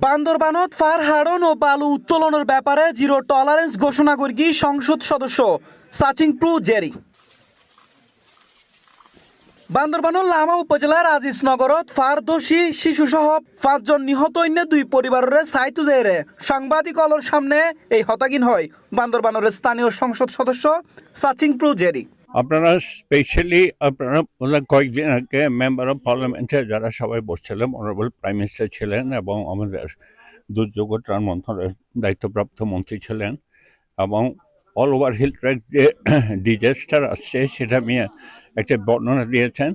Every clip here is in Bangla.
বান্দরবানত ফার হাড়ন ও বালু উত্তোলনের ব্যাপারে জিরো টলারেন্স ঘোষণা করি সংসদ সদস্য সাচিংপ্রু জেরি। বান্দরবানের লামা উপজেলার আজিজনগরত ফার দোষী শিশুসহ 5 জন নিহত অন্য 2 পরিবারের সাইতু জেরে সাংবাদিক অলর সামনে এই হতাগিন হয় বান্দরবানের স্থানীয় সংসদ সদস্য সাচিংপ্রু জেরি। আপনারা স্পেশালি আপনারা কয়েকদিন আগে মেম্বার অফ পার্লামেন্টে যারা সবাই বসছিলেন, অনারেবল প্রাইম মিনিস্টার ছিলেন এবং আমাদের দুর্যোগ ও ত্রাণ মন্ত্রণালয়ের দায়িত্বপ্রাপ্ত মন্ত্রী ছিলেন এবং অল ওভার হিল ট্র্যাক যে ডিজাস্টার আসছে সেটা নিয়ে একটা বর্ণনা দিয়েছেন।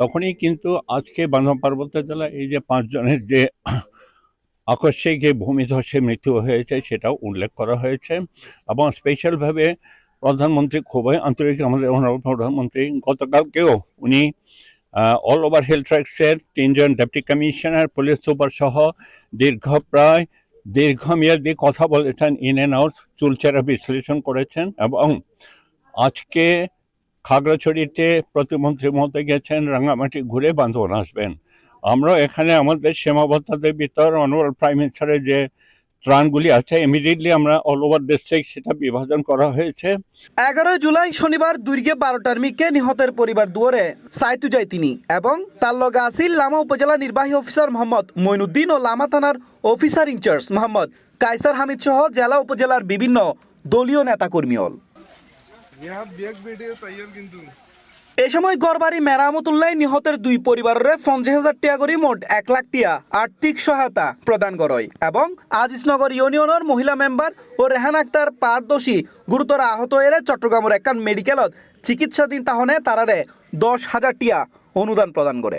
তখনই কিন্তু আজকে বান্ধব পার্বত্য জেলা এই যে 5 জনের যে আকস্মিক যে ভূমিধসে মৃত্যু হয়েছে সেটাও উল্লেখ করা হয়েছে এবং স্পেশালভাবে প্রধানমন্ত্রী খুবই আন্তরিক, আমাদের প্রধানমন্ত্রী গতকালকেও উনি অল ওভার হিল ট্র্যাক্সের 3 জন ডেপুটি কমিশনার, পুলিশ সুপার সহ দীর্ঘমেয়াদী কথা বলেছেন, ইন অ্যান্ড আউট চুলচেরা বিশ্লেষণ করেছেন এবং আজকে খাগড়াছড়িতে প্রতিমন্ত্রী মহোদয় গেছেন, রাঙামাটি ঘুরে বান্ধবন আসবেন। আমরা এখানে আমাদের সীমাবদ্ধতার ভিতর অনারেবল প্রাইম মিনিস্টারের যে ত্রাণগুলি আছে ইমিডিয়েটলি আমরা অল ওভার ডিস্ট্রিক্ট সেটা বিভাজন করা হয়েছে। 11 জুলাই শনিবার দুর্গে 12টার মিকে নিহতের পরিবার দুয়ারে সাইতু যায় তিনি এবং তার লগে আসিল লামা উপজেলা নির্বাহী অফিসার মোহাম্মদ মইনুদ্দিন ও লামা থানার অফিসার ইনচার্জ মোহাম্মদ কায়সার হামিদ সহ জেলা উপজেলার বিভিন্ন দলীয় নেতাকর্মী। এ সময় গড়বাড়ি মেরামতুল্লাহ নিহতের 2 পরিবারের 50,000 টাকা করে মোট 1 লাখ টাকা আর্থিক সহায়তা প্রদান করে এবং আজিজনগর ইউনিয়নের মহিলা মেম্বার ও রেহান আক্তার পারদোষী গুরুতর আহত হয়ে চট্টগ্রামের একখান মেডিকেলত চিকিৎসাধীন তাহনে তারারে 10,000 টাকা অনুদান প্রদান করে।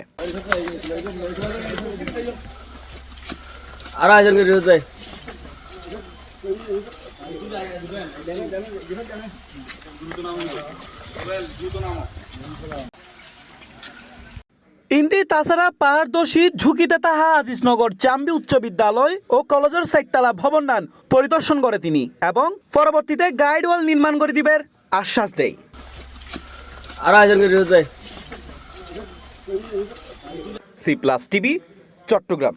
ইন্দি তাছাড়া পাহাড়দোষী ঝুঁকিতে তাহা আজিজনগর চাম্বি উচ্চ বিদ্যালয় ও কলেজের 4 তলা ভবন নান পরিদর্শন করে তিনি এবং পরবর্তীতে গাইড ওয়াল নির্মাণ করে দিবের আশ্বাস দেয়। C plus TV, Chittagong.